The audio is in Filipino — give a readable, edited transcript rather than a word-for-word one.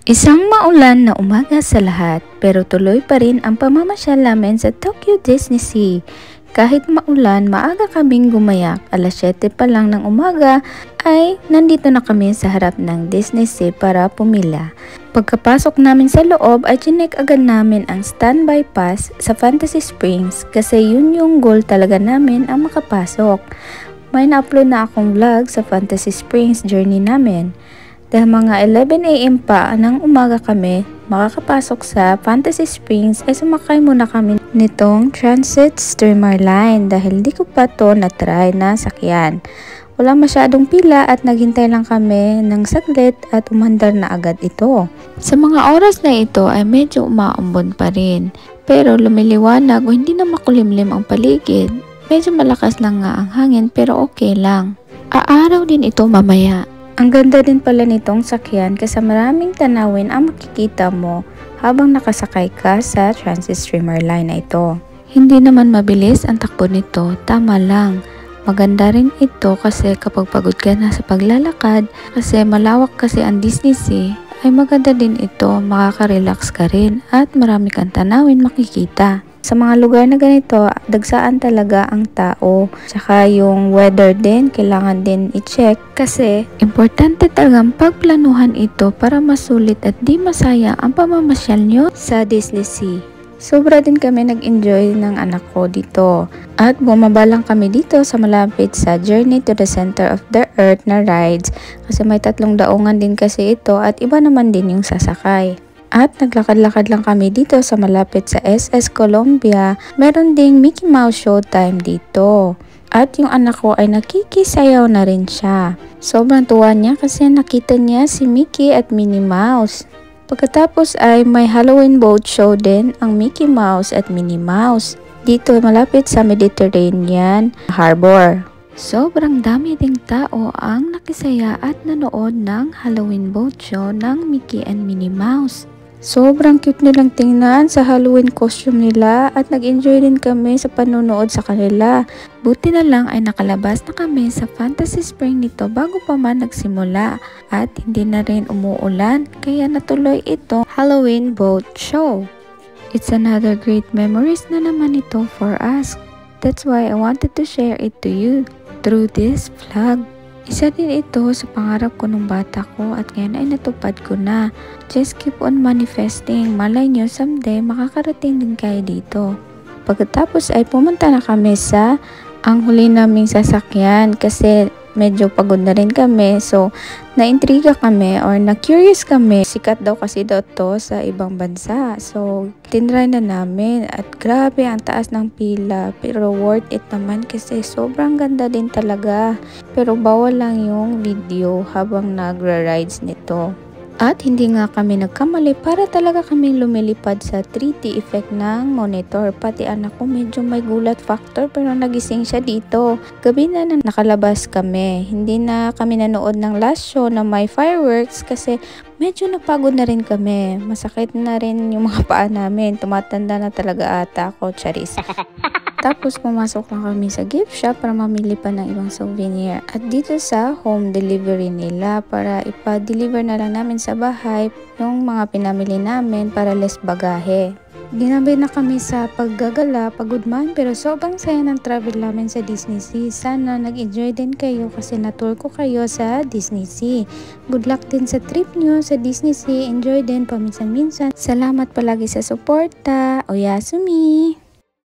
Isang maulan na umaga sa lahat, pero tuloy pa rin ang pamamasyal namin sa Tokyo Disney Sea. Kahit maulan, maaga kaming gumayak. Alas 7 pa lang ng umaga ay nandito na kami sa harap ng Disney Sea para pumila. Pagkapasok namin sa loob ay chinek agad namin ang standby pass sa Fantasy Springs kasi yun yung goal talaga namin ang makapasok. May na-upload na akong vlog sa Fantasy Springs journey namin. Dahil mga 11 AM pa ng umaga kami makakapasok sa Fantasy Springs ay sumakay muna kami nitong transit streamer line dahil di ko pa to na-try na sakyan. Wala masyadong pila at naghintay lang kami ng saglit at umandar na agad ito. Sa mga oras na ito ay medyo umaumbon pa rin pero lumiliwanag o hindi na makulimlim ang paligid. Medyo malakas lang nga ang hangin pero okay lang. Aaraw din ito mamaya. Ang ganda din pala nitong sakyan kasi maraming tanawin ang makikita mo habang nakasakay ka sa transit streamer line na ito. Hindi naman mabilis ang takbo nito, tama lang. Maganda rin ito kasi kapag pagod ka na sa paglalakad kasi malawak kasi ang Disney Sea ay maganda din ito, makaka-relax ka rin at marami kang tanawin makikita. Sa mga lugar na ganito, dagsaan talaga ang tao. Tsaka yung weather din, kailangan din i-check. Kasi, importante talagang pagplanuhan ito para masulit at di masayang ang pamamasyal nyo sa Disney Sea. Sobra din kami nag-enjoy ng anak ko dito. At bumaba lang kami dito sa malapit sa Journey to the Center of the Earth na rides. Kasi may 3 daungan din kasi ito at iba naman din yung sasakay. At naglakad-lakad lang kami dito sa malapit sa SS Columbia. Meron ding Mickey Mouse Showtime dito. At yung anak ko ay nakikisayaw na rin siya. Sobrang tuwa niya kasi nakita niya si Mickey at Minnie Mouse. Pagkatapos ay may Halloween boat show din ang Mickey Mouse at Minnie Mouse. Dito malapit sa Mediterranean Harbor. Sobrang dami ding tao ang nakisaya at nanood ng Halloween boat show ng Mickey and Minnie Mouse. Sobrang cute nilang tingnan sa Halloween costume nila at nag-enjoy din kami sa panonood sa kanila. Buti na lang ay nakalabas na kami sa Fantasy Spring nito bago pa man nagsimula at hindi na rin umuulan kaya natuloy ito Halloween boat show. It's another great memories na naman ito for us. That's why I wanted to share it to you through this vlog. Isa din ito sa pangarap ko nung bata ko at ngayon ay natupad ko na. Just keep on manifesting. Malay nyo someday makakarating din kayo dito. Pagkatapos ay pumunta na kami sa ang huli naming sasakyan kasi medyo pagod na rin kami. So, naintriga kami or na-curious kami. Sikat daw kasi daw to sa ibang bansa. So, tinry na namin at grabe ang taas ng pila. Pero worth it naman kasi sobrang ganda din talaga. Pero bawal lang yung video habang nagra-rides nito. At hindi nga kami nagkamali para talaga kaming lumilipad sa 3D effect ng monitor. Pati anak ko medyo may gulat factor pero nagising siya dito. Gabi na nakalabas kami. Hindi na kami nanood ng last show na may fireworks kasi medyo napagod na rin kami. Masakit na rin yung mga paa namin. Tumatanda na talaga ata ako, charis. Tapos pumasok lang kami sa gift shop para mamili pa ng ibang souvenir. At dito sa home delivery nila para ipa-deliver na lang namin sa bahay yung mga pinamili namin para less bagahe. Ginabi na kami sa paggagala, pagod man pero sobrang saya ng travel namin sa Disney Sea. Sana nag-enjoy din kayo kasi na-tour ko kayo sa Disney Sea. Good luck din sa trip nyo sa Disney Sea. Enjoy din paminsan-minsan. Salamat palagi sa suporta. Oyasumi!